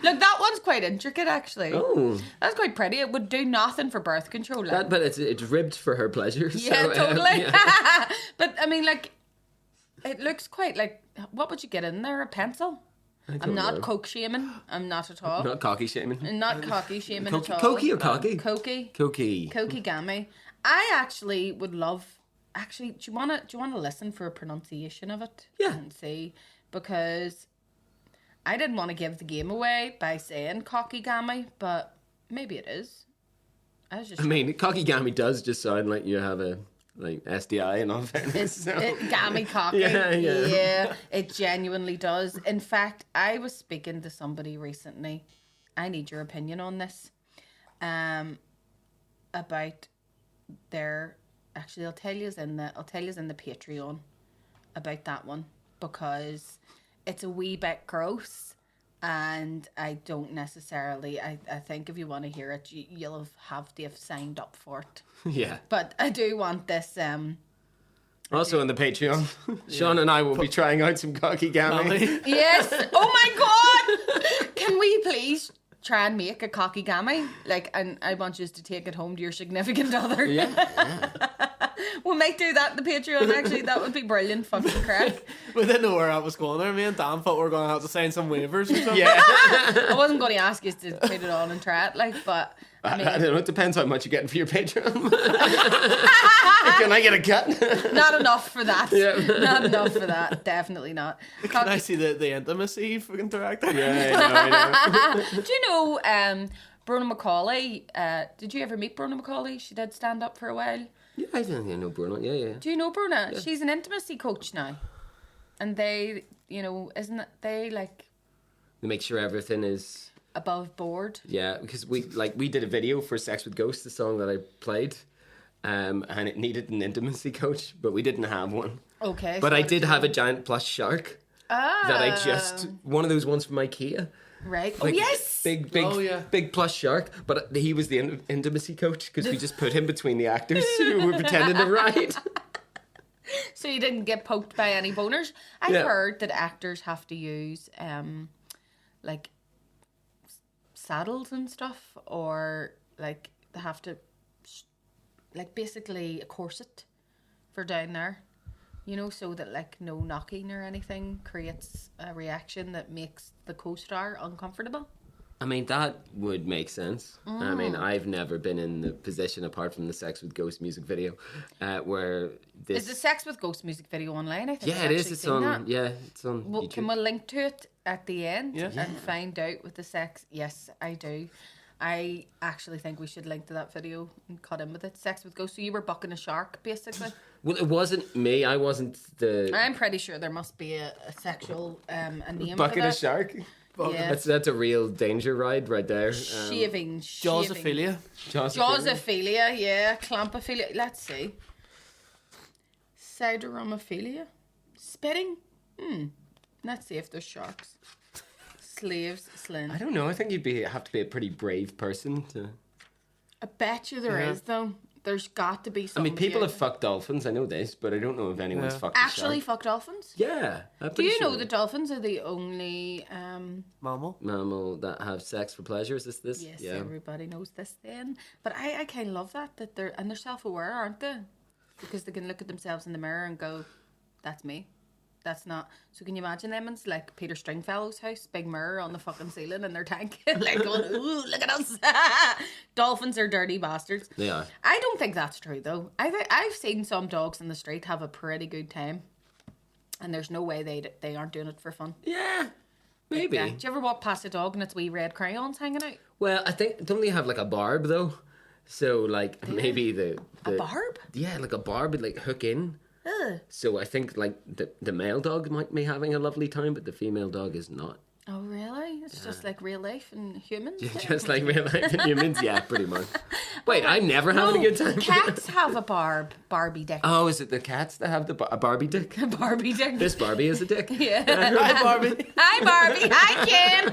Look, that one's quite intricate, actually. Oh, That's quite pretty. It would do nothing for birth control. Like. but it's ribbed for her pleasure. Yeah, so, totally. yeah. But, I mean, like, it looks quite like, what would you get in there? A pencil? I'm not coke shaming. I'm not at all. Not cocky shaming. I'm not cocky shaming at all. Cokie or cocky? Koki. Cokie. Koki Gami. I actually would love. Actually, do you wanna listen for a pronunciation of it? Yeah. And see, because I didn't want to give the game away by saying Koki Gami, but maybe it is. I mean, cocky gammy does just sound like you have a SDI in all fairness. Gami cocky. Yeah, it genuinely does. In fact, I was speaking to somebody recently. I need your opinion on this. About their. Actually, I'll tell you in the Patreon about that one because it's a wee bit gross, and I don't necessarily. I think if you want to hear it, you'll have to have signed up for it. Yeah. But I do want this. Also on the Patreon, Sean and I will be trying out some cocky gammy. Yes. Oh my God! Can we please try and make a cocky gammy? Like, and I want you to take it home to your significant other. Yeah. We might do that in the Patreon, actually. That would be brilliant fucking crack. We didn't know where I was going there. Me and Dan thought we were going to have to sign some waivers or something. Yeah. I wasn't going to ask you to put it on and try it, like, but I mean, I don't know. It depends how much you're getting for your Patreon. Can I get a cut? not enough for that. Yeah. Not enough for that. Definitely not. Can I see the intimacy fucking director? Yeah, I know. Do you know Bronagh Macaulay? Did you ever meet Bronagh Macaulay? She did stand up for a while. Yeah, I don't know Bruno. Yeah. Do you know Bronagh? Yeah. She's an intimacy coach now. And they, isn't it, they like... They make sure everything is... above board. Yeah, because we did a video for Sex with Ghosts, the song that I played, and it needed an intimacy coach, but we didn't have one. Okay. But I did have a giant plush shark that I just... One of those ones from IKEA. Right. Like, oh, yes! Big plush shark, but he was the intimacy coach because we just put him between the actors who were pretending to ride. So you didn't get poked by any boners. I've heard that actors have to use like saddles and stuff, or like they have to like basically a corset for down there. So that like no knocking or anything creates a reaction that makes the co-star uncomfortable. I mean, that would make sense. I mean, I've never been in the position, apart from the Sex with Ghosts music video, where this... Is the Sex with Ghosts music video online? I think yeah, it is. It's on. That. Yeah, it's on Well, YouTube. can we link to it at the end Yeah. and find out with the sex? Yes, I do. I actually think we should link to that video and cut in with it. Sex with Ghosts. So you were bucking a shark, basically. Well, it wasn't me. I wasn't the... I'm pretty sure there must be a sexual a name bucket for of that. shark. Yeah. That's a real danger ride right there. Shaving. Jaws-ophilia. Jaws-ophilia, yeah. Clampophilia. Let's see. Sideromophilia. Spitting. Let's see if there's sharks. Slaves, slin. I don't know. I think have to be a pretty brave person to. I bet you there is, though. There's got to be I something. mean, people here. have fucked dolphins. I know this, but I don't know if anyone's fucked Actually a shark. fuck dolphins? Yeah. Do you know that dolphins are the only... Mammal that have sex for pleasure? Is this? Yes, Yeah. everybody knows this then. But I kind of love that they're self-aware, aren't they? Because they can look at themselves in the mirror and go, that's me. That's not... So can you imagine them in like Peter Stringfellow's house? Big mirror on the fucking ceiling in their tank. Like going, ooh, look at us. Dolphins are dirty bastards. They are. I don't think that's true though. I've seen some dogs in the street have a pretty good time. And there's no way they aren't doing it for fun. Yeah. Maybe. Yeah. Do you ever walk past a dog and it's wee red crayons hanging out? Well, I think don't they have like a barb though? So like maybe the A barb? Yeah, like a barb would like hook in. Ugh. So I think like the male dog might be having a lovely time, but the female dog is not. Oh really? It's just like real life and humans. Just like real life and humans, yeah, pretty much. Wait, I'm never having a good time. Cats have a Barbie dick. Oh, is it the cats that have a Barbie dick? A Barbie dick. This Barbie is a dick. Yeah. Hi, Barbie. Hi Barbie. Hi Ken.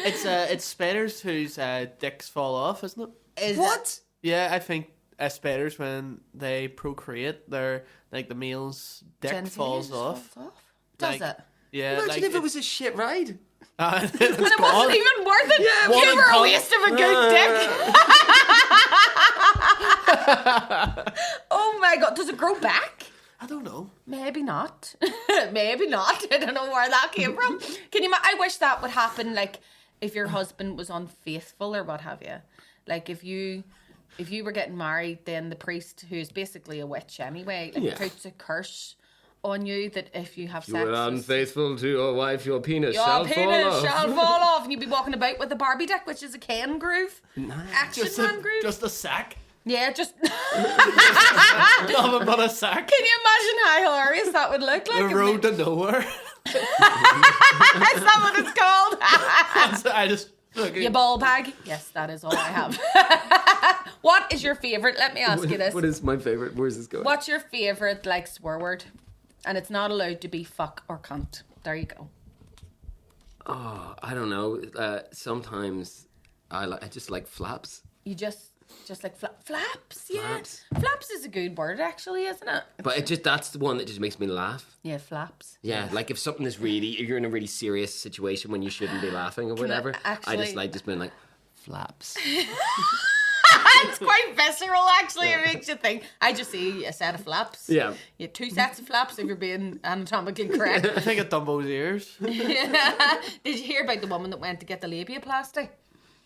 It's spiders whose dicks fall off, isn't it? What? Yeah, I think spiders, when they procreate, their like the male's dick Genitalia falls just off. falls off? Does Like, it? Yeah, Imagine like if it was a shit ride. it's And it gone. wasn't even worth it. Yeah, one you and were a done. waste of a good dick. Oh my god, does it grow back? I don't know. Maybe not. Maybe not. I don't know where that came from. Can you? I wish that would happen. Like if your husband was unfaithful or what have you. Like if you were getting married, then the priest, who's basically a witch anyway, like puts a curse on you that if you have sex, You are unfaithful to your wife, your penis your shall penis fall off. shall fall off, and you'd be walking about with a Barbie dick, which is a Ken groove, action man groove. Just a sack. Yeah, just. Nothing but a sack. Can you imagine how hilarious that would look like? The road to nowhere. Is that what it's called? I just. Your ball bag? Yes, that is all I have. What is your favourite? Let me ask you this. What is my favourite? Where's this going? What's your favourite, like, swear word? And it's not allowed to be fuck or cunt. There you go. Oh, I don't know. Sometimes I just like flaps. You just like flaps, yeah. Flaps. Flaps is a good word, actually, isn't it? But that's the one that just makes me laugh. Yeah, flaps. Yeah, like if something is you're in a really serious situation when you shouldn't be laughing or whatever. I just like being like, flaps. It's quite visceral, actually. It makes you think. I just see a set of flaps. Yeah. You have 2 sets of flaps if you're being anatomically correct. I think of Dumbo's ears. Did you hear about the woman that went to get the labiaplasty?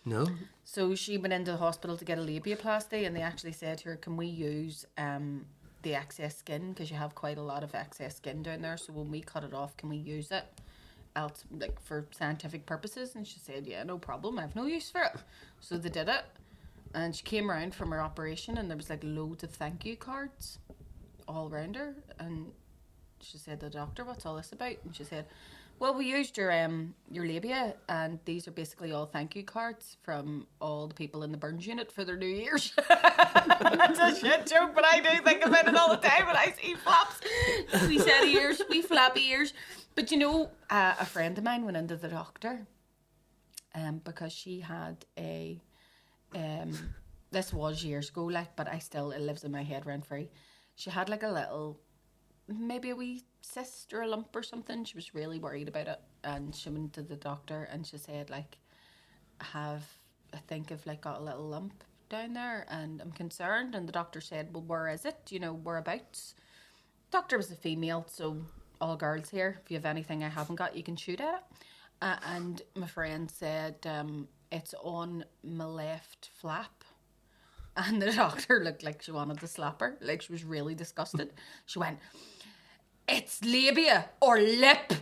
No. So she went into the hospital to get a labiaplasty, and they actually said to her, can we use the excess skin, because you have quite a lot of excess skin down there, so when we cut it off, can we use it else, like for scientific purposes? And she said, yeah, no problem, I have no use for it. So they did it, and she came around from her operation, and there was like loads of thank you cards all around her, and she said to the doctor, what's all this about? And she said, well, we used your labia, and these are basically all thank you cards from all the people in the burns unit for their New Year's. It's a shit joke, but I do think about it all the time when I see flaps. Wee set ears, wee flappy ears. But you know, a friend of mine went into the doctor because she had a... this was years ago, like, but it lives in my head rent free. She had like a little... maybe a wee cyst or a lump or something. She was really worried about it, and she went to the doctor, and she said, like, I think I've like got a little lump down there and I'm concerned. And the doctor said, well, where is it? You know, whereabouts? Doctor was a female, so all girls here, if you have anything I haven't got, you can shoot at it. And my friend said, it's on my left flap. And the doctor looked like she wanted to slap her, like she was really disgusted. She went, it's labia or lip.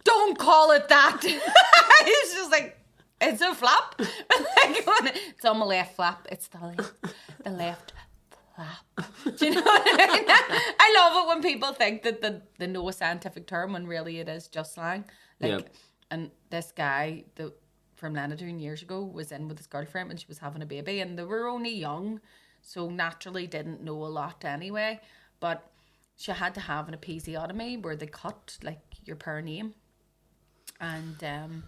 Don't call it that. It's just like, it's a flap. It's on my left flap. It's the left crap. Do you know what I mean? I love it when people think that they know a scientific term when really it is just slang. Like, and this guy from Lenadune years ago was in with his girlfriend and she was having a baby and they were only young, so naturally didn't know a lot anyway. But she had to have an episiotomy where they cut like your perineum, and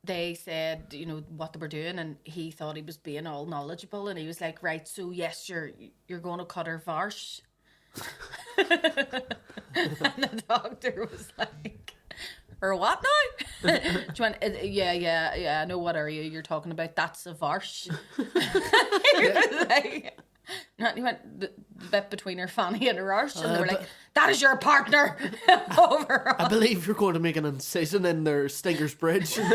they said, you know, what they were doing, and he thought he was being all knowledgeable, and he was like, right, so yes, you're going to cut her varsh. And the doctor was like, or what now? Do you want, yeah, I know what area you're talking about. That's a varsh. He was like, he went the bit between her fanny and her arse, and they were like, that is your partner. Overall. I believe you're going to make an incision in their Stinker's Bridge. Yes.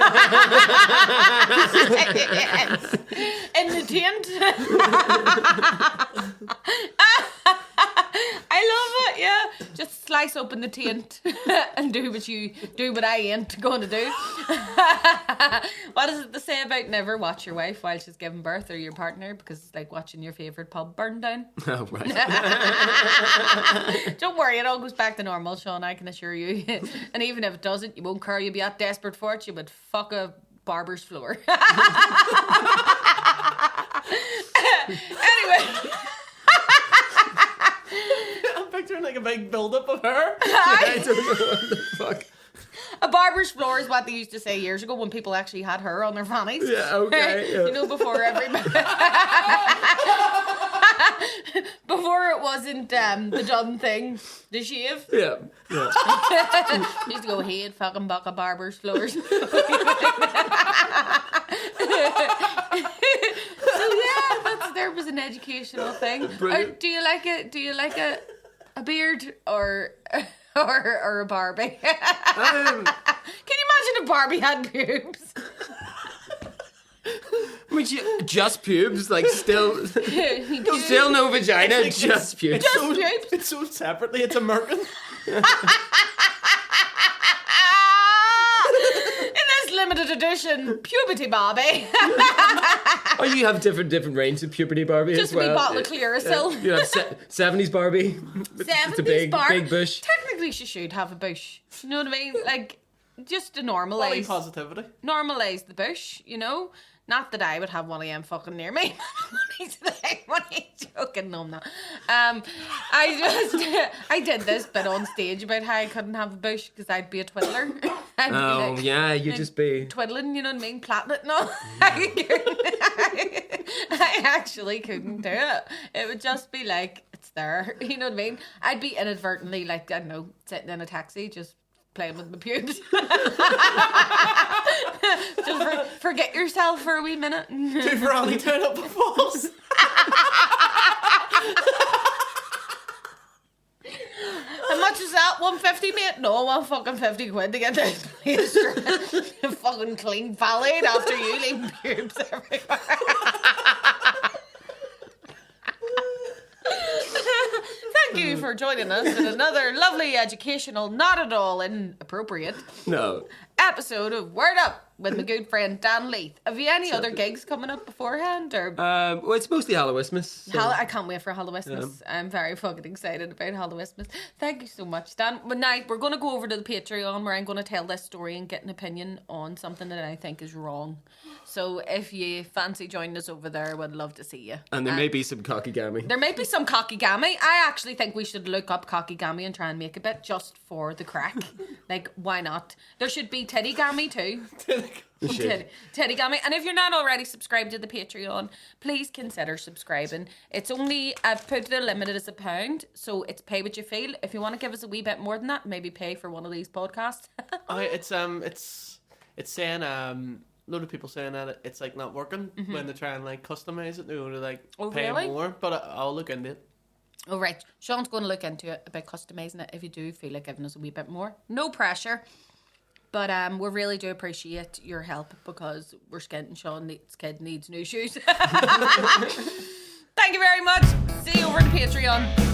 In the taint. I love it, yeah. Just slice open the taint and do what I ain't going to do. What is it to say about never watch your wife while she's giving birth, or your partner, because it's like watching your favourite pub burn down? Oh, right. Don't worry, it all goes back to normal, Sean, I can assure you. And even if it doesn't, you won't care, you'll be that desperate for it, you would fuck a barber's floor. Anyway. I'm picturing like a big build-up of her. I don't know what the fuck. A barber's floor is what they used to say years ago when people actually had hair on their fannies. Yeah, okay. Yeah. You know, before everybody... Before it wasn't the done thing, the shave. Yeah. Used to go, he'd fucking buck a barber's floors. So yeah, there was an educational thing. Do you like it? Do you like a beard or a Barbie? Can you imagine if Barbie had pubes? Which just pubes, like still no vagina, It's like- just pubes. Just pubes. It's sold separately. It's American. In this limited edition, puberty Barbie. Oh, you have different range of puberty Barbie Just as well. a wee bottle of Clearasil. You have 70s Barbie. It's a 70s big bush. Technically, she should have a bush. You know what I mean? Like, just to Body normalise positivity. the bush, you know? Not that I would have one of them fucking near me. What are you joking? No, I'm not. I did this bit on stage about how I couldn't have a bush because I'd be a twiddler. I'd be Oh, like, yeah, you'd just be... twiddling, you know what I mean? Plaiting it and all. I actually couldn't do it. It would just be like, it's there. You know what I mean? I'd be inadvertently, like, I don't know, sitting in a taxi, just playing with my pubes. Just forget yourself for a wee minute. Two for Annie turn up the falls. How much is that? 150, mate? No, I want fucking 50 quid to get this place fucking clean valid after you leave pubes everywhere. Thank you for joining us in another lovely, educational, not at all inappropriate No. episode of Word Up with my good friend Dan Leith. Have you any other gigs coming up beforehand? Or Well, it's mostly Halloweenmas. So. I can't wait for Halloweenmas. I'm very fucking excited about Halloweenmas. Thank you so much, Dan. But now we're going to go over to the Patreon where I'm going to tell this story and get an opinion on something that I think is wrong. So if you fancy joining us over there, I would love to see you. And there may be some cocky gammy. There may be some cockygami. I actually think we should look up cockygami and try and make a bit just for the crack. Like, why not? There should be teddygami too. Teddygami. And if you're not already subscribed to the Patreon, please consider subscribing. It's only, I've put the limit as £1, so it's pay what you feel. If you want to give us a wee bit more than that, maybe pay for one of these podcasts. It's saying a load of people saying that it's like not working when they try and like customize it. They want to like pay really? more, but I'll look into it. Oh, right. Sean's going to look into it about customizing it if you do feel like giving us a wee bit more. No pressure. But we really do appreciate your help because we're skinting Sean's kid needs new shoes. Thank you very much. See you over on Patreon.